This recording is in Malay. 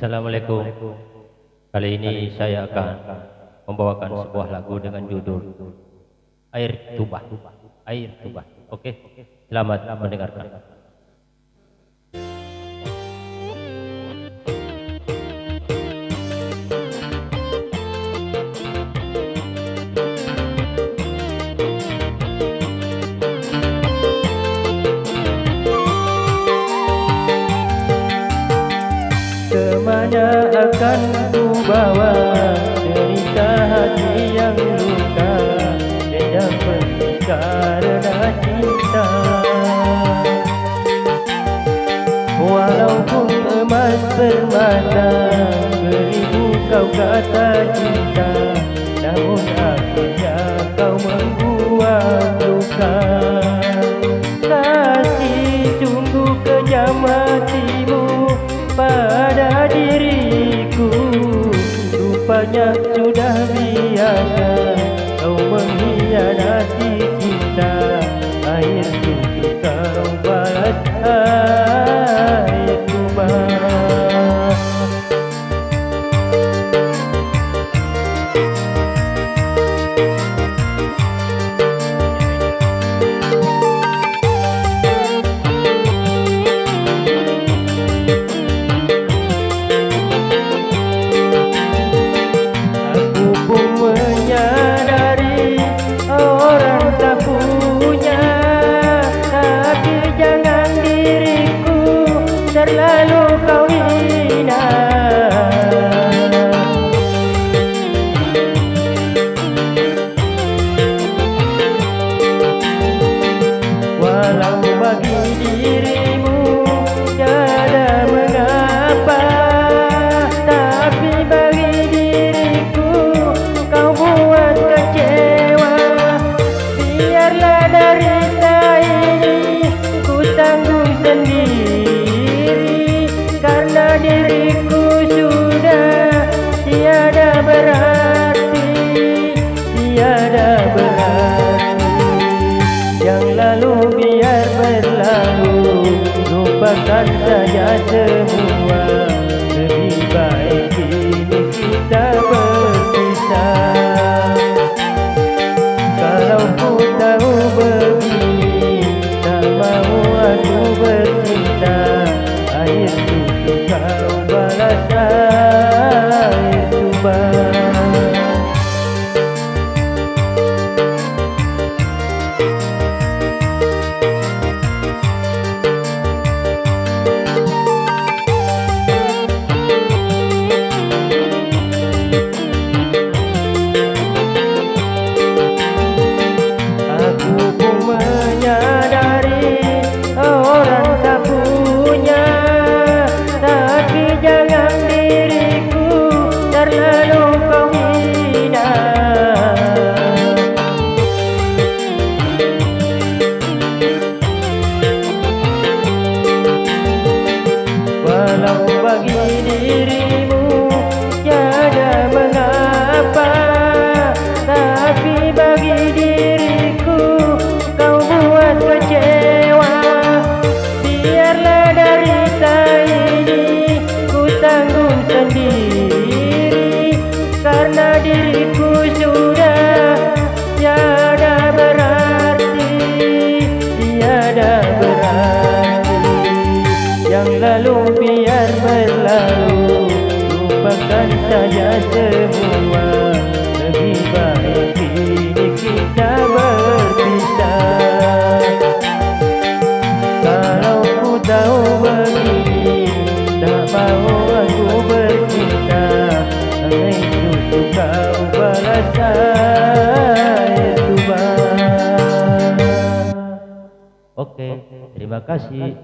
Assalamualaikum. Kali ini saya akan membawakan sebuah lagu dengan judul Air Tuba. Air Tuba. Oke, selamat mendengarkan. Kemana akan ku bawa cerita hati yang luka, dendam benci karena cinta. Walaupun emas permata, beribu kau kata cinta, namun akhirnya kau membuat luka. Kasih sungguh kejam hatimu pada diriku, rupanya sudah biasa kau mengkhianati cinta. Air susu kau balas air tuba. Terlalu kau hina, walau bagi dirimu tiada mengapa, tapi bagi diriku kau buat kecewa. Biarlah derita ini ku tanggung sendiri, karena diriku sudah tiada berarti, tiada berarti. Yang lalu biar berlalu, lupakan saja semua. Lebih baik kini kita berpisah. Kalau ku tahu begini, tak mau aku bercinta. Air susu kau balas air tuba. Aku pun menyadari orang tak punya, tapi jangan diriku terlalu kau hina. Walau bagi dirimu tiada mengapa, tapi bagi diriku kau buat kecewa. Biarlah derita ini ku tanggung sendiri, karena diriku sudah tiada berarti, tiada berarti. Yang lalu biar berlalu, lupakan saja semua. Lebih baik kini kita berpisah. Kalau ku tahu begini, tak mau aku bercinta. Air susu kau balas air tuba. Oke, terima kasih.